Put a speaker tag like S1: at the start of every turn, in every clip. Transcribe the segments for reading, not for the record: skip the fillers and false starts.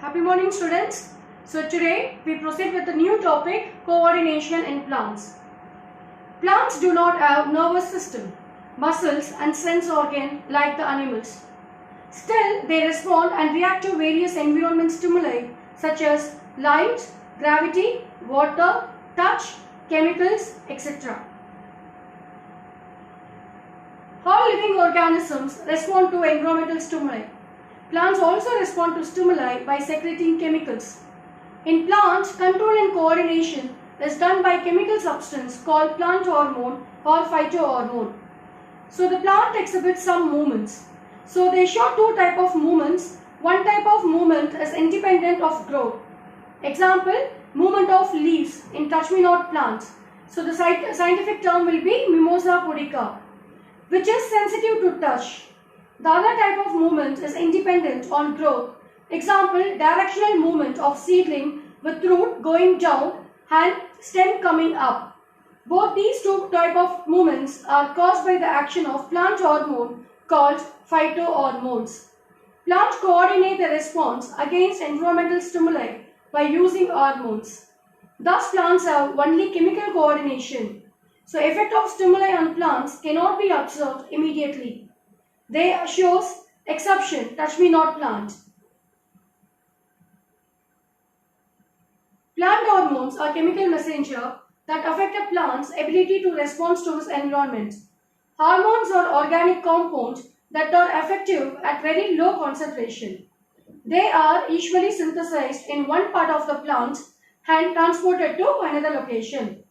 S1: Happy morning, students. So today we proceed with a new topic, coordination in plants. Plants do not have nervous system, muscles and sense organ like the animals. Still, they respond and react to various environment stimuli such as light, gravity, water, touch, chemicals, etc. All living organisms respond to environmental stimuli. Plants also respond to stimuli by secreting chemicals. In plants, control and coordination is done by chemical substance called plant hormone or phytohormone. So the plant exhibits some movements. So they show two types of movements. One type of movement is independent of growth. Example, movement of leaves in touch-me-not plants. So the scientific term will be Mimosa pudica, which is sensitive to touch. The other type of movement is independent on growth. Example, directional movement of seedling with root going down and stem coming up. Both these two types of movements are caused by the action of plant hormone called phytohormones. Plants coordinate their response against environmental stimuli by using hormones. Thus, plants have only chemical coordination. So, effect of stimuli on plants cannot be observed immediately. They shows exception, touch-me-not plant. Plant hormones are chemical messenger that affect a plant's ability to respond to its environment. Hormones are organic compounds that are effective at very low concentration. They are usually synthesized in one part of the plant and transported to another location.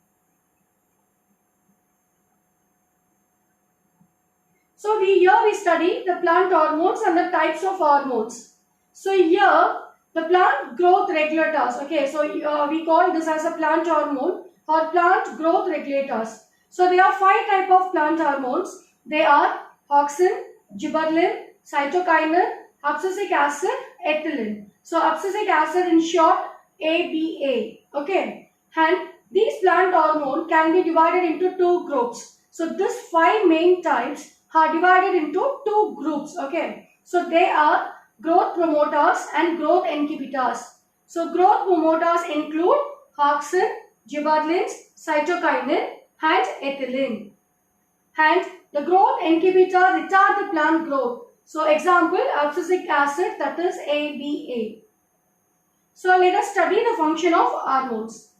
S1: So here we study the plant hormones and the types of hormones. So here the plant growth regulators. Okay, so we call this as a plant hormone or plant growth regulators. So there are 5 types of plant hormones. They are auxin, gibberellin, cytokinin, abscisic acid, ethylene. So abscisic acid in short ABA. Okay, and these plant hormones can be divided into 2 groups. So these 5 main types are divided into 2 groups. Okay, so they are growth promoters and growth inhibitors. So growth promoters include auxin, gibberellins, cytokinin and ethylene. And the growth inhibitor retard the plant growth. So example, abscisic acid, that is ABA. So let us study the function of hormones.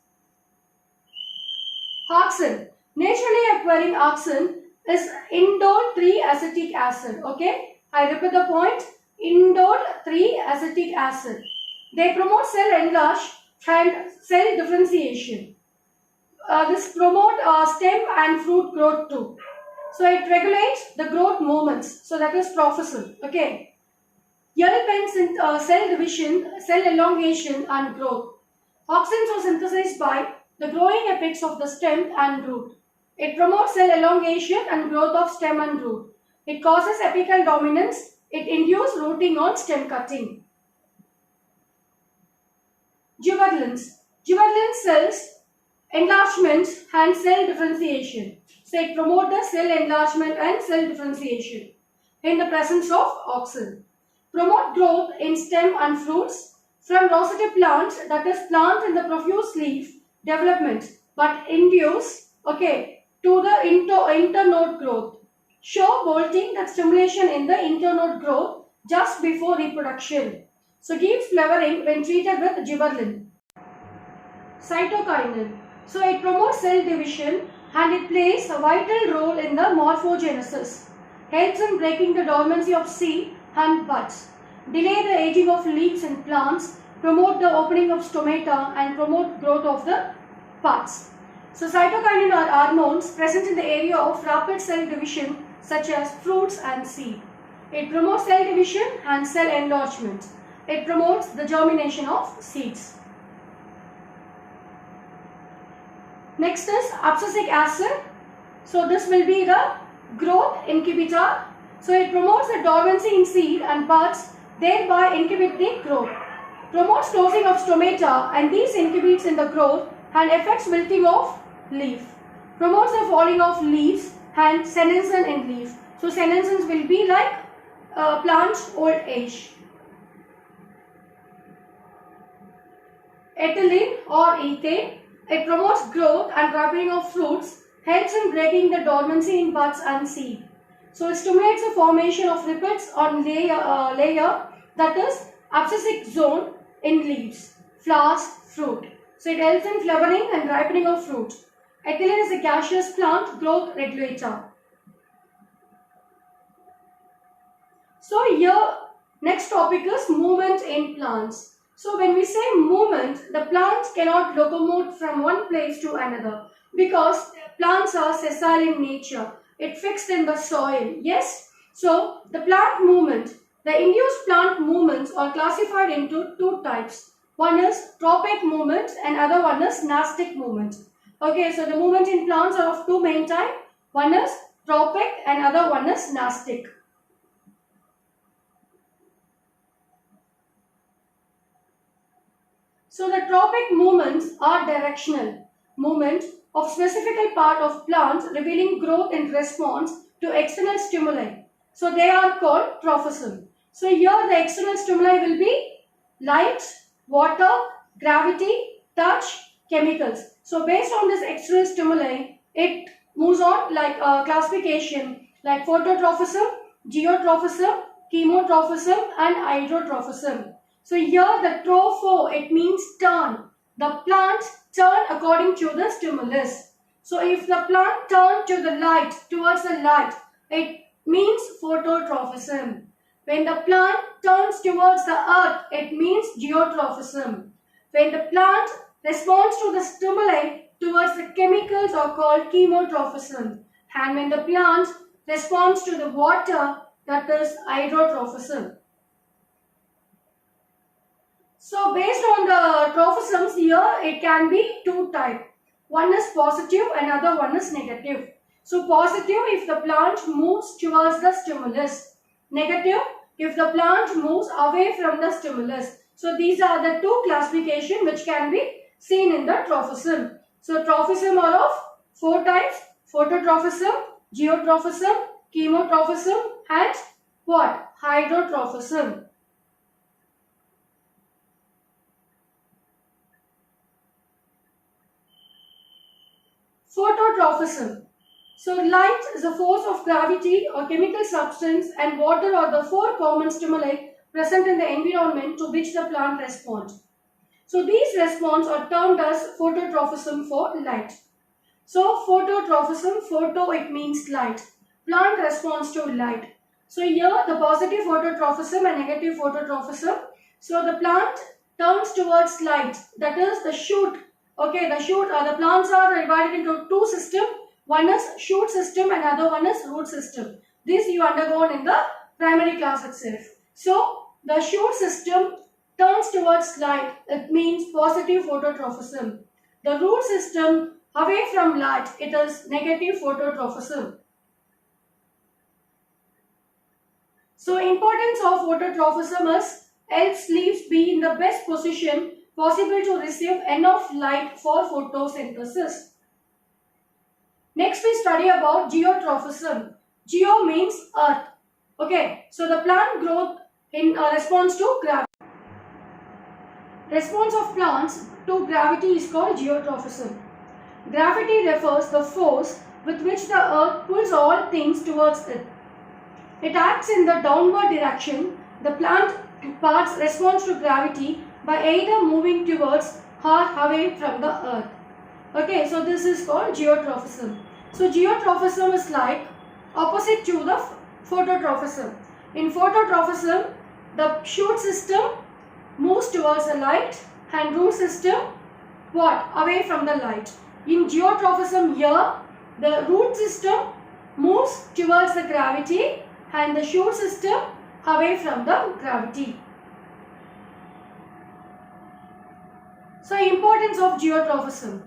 S1: Auxin. Naturally occurring auxin is indole 3-acetic acid. Okay, I repeat the point. Indole 3-acetic acid. They promote cell enlarge and cell differentiation. This promote stem and fruit growth too. So it regulates the growth movements. So that is prophysin. Okay. Helps in cell division, cell elongation and growth. Auxins are synthesized by the growing apex of the stem and root. It promotes cell elongation and growth of stem and root. It causes apical dominance. It induces rooting on stem cutting. Gibberellins. Gibberellin cells enlargement and cell differentiation. So it promotes the cell enlargement and cell differentiation in the presence of auxin. Promote growth in stem and fruits from roseate plants, that is plant in the profuse leaf development, but induce to the internode growth. Show bolting, that stimulation in the internode growth just before reproduction. So gives flowering when treated with gibberellin. Cytokinin. So it promotes cell division and it plays a vital role in the morphogenesis. Helps in breaking the dormancy of seed and buds. Delay the aging of leaves in plants. Promote the opening of stomata and promote growth of the parts. So cytokinin are hormones present in the area of rapid cell division such as fruits and seed. It promotes cell division and cell enlargement. It promotes the germination of seeds. Next is abscisic acid. So this will be the growth inhibitor. So it promotes the dormancy in seed and buds, thereby inhibiting growth. Promotes closing of stomata and these inhibits in the growth and affects wilting of leaf. Promotes the falling of leaves and senescence in leaf. So senescence will be like plant old age. ethylene or ethane. It promotes growth and ripening of fruits, helps in breaking the dormancy in buds and seed. So it stimulates the formation of lipids on layer, that is abscisic zone in leaves, flowers, fruit. So it helps in flowering and ripening of fruit. Ethylene is a gaseous plant growth regulator. So here next topic is movement in plants. So when we say movement, the plants cannot locomote from one place to another because plants are sessile in nature. It fixed in the soil. Yes. So the plant movement, the induced plant movements are classified into two types. One is tropic movement and other one is nastic movement. Okay, so the movement in plants are of two main types. One is tropic and other one is nastic. So the tropic movements are directional movement of specific part of plants revealing growth in response to external stimuli. So they are called trophism. So here the external stimuli will be light, water, gravity, touch, chemicals. So based on this external stimuli, it moves on like classification like phototrophism, geotrophism, chemotrophism and hydrotrophism. So here the tropho, it means turn. The plant turn according to the stimulus. So if the plant turn to the light, towards the light, it means phototrophism. When the plant turns towards the earth, it means geotrophism. When the plant responds to the stimuli towards the chemicals are called chemotrophism. And when the plant responds to the water, that is hydrotrophism. So based on the trophisms here, it can be two types. One is positive and other one is negative. So positive if the plant moves towards the stimulus. Negative if the plant moves away from the stimulus. So these are the two classifications which can be seen in the trophism. So trophism are of four types: phototrophism, geotrophism, chemotrophism and what? Hydrotrophism. Phototrophism. So light is a force of gravity or chemical substance and water are the four common stimuli present in the environment to which the plant responds. So these responses are termed as phototrophism for light. So phototrophism, photo it means light. Plant responds to light. So here the positive phototrophism and negative phototrophism. So the plant turns towards light, that is the shoot. Okay, the plants are divided into two systems. One is shoot system and other one is root system. This you undergone in the primary class itself. So the shoot system turns towards light. It means positive phototrophism. The root system away from light. It is negative phototrophism. So importance of phototrophism is helps leaves be in the best position possible to receive enough light for photosynthesis. Next we study about geotrophism. Geo means earth. Okay, so the plant growth in response to gravity. Response of plants to gravity is called geotrophism. Gravity refers the force with which the earth pulls all things towards it. It acts in the downward direction. The plant parts respond to gravity by either moving towards or away from the earth. Okay, so this is called geotrophism. So geotrophism is like opposite to the phototrophism. In phototrophism, the shoot system moves towards the light and root system what? Away from the light. In geotrophism here, the root system moves towards the gravity and the shoot system away from the gravity. So importance of geotrophism.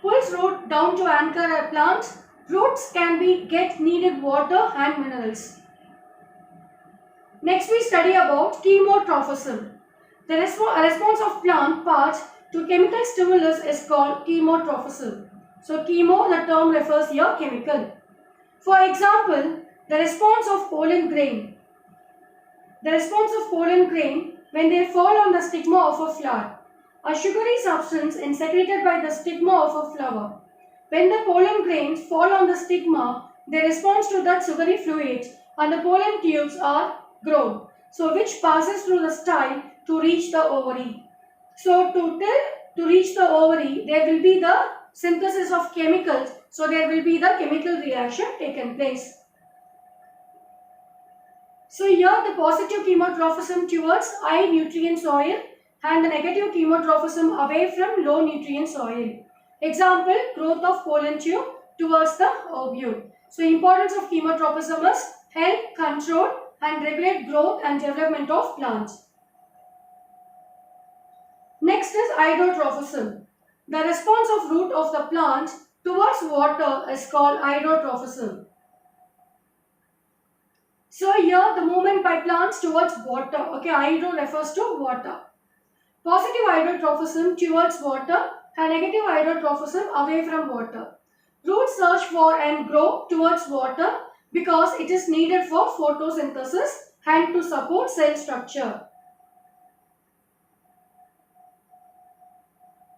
S1: Pulls root down to anchor a plant. Roots can get needed water and minerals. Next we study about chemotrophism. The response of plant parts to chemical stimulus is called chemotrophism. So chemo, the term refers here chemical. For example, the response of pollen grain. The response of pollen grain when they fall on the stigma of a flower. a sugary substance is secreted by the stigma of a flower. When the pollen grains fall on the stigma, they respond to that sugary fluid and the pollen tubes are grown. So which passes through the style to reach the ovary. So to reach the ovary, there will be the synthesis of chemicals. So there will be the chemical reaction taken place. So here the positive chemotrophism towards high nutrient soil and the negative chemotrophism away from low nutrient soil. Example, growth of pollen tube towards the ovule. So importance of chemotropism is help control and regulate growth and development of plants. Next is hydrotrophism. The response of root of the plant towards water is called hydrotrophism. So here the movement by plants towards water. Okay, hydro refers to water. Positive hydrotrophism towards water and negative hydrotrophism away from water. Roots search for and grow towards water because it is needed for photosynthesis and to support cell structure.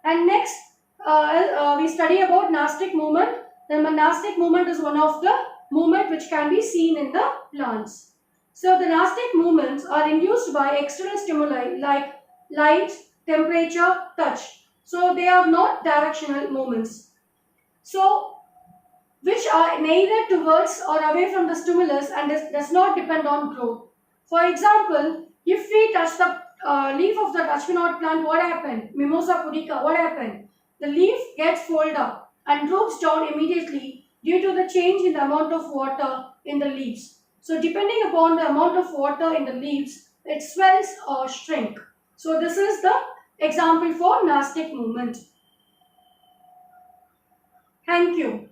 S1: And next, we study about nastic movement. The nastic movement is one of the movement which can be seen in the plants. So the nastic movements are induced by external stimuli like light, temperature, touch. So they are not directional movements. So which are neither towards or away from the stimulus and does not depend on growth. For example, if we touch the leaf of the touch-me-not plant, what happened? Mimosa pudica, what happened? The leaf gets folded up and droops down immediately due to the change in the amount of water in the leaves. So depending upon the amount of water in the leaves, it swells or shrink. So this is the example for nastic movement. Thank you.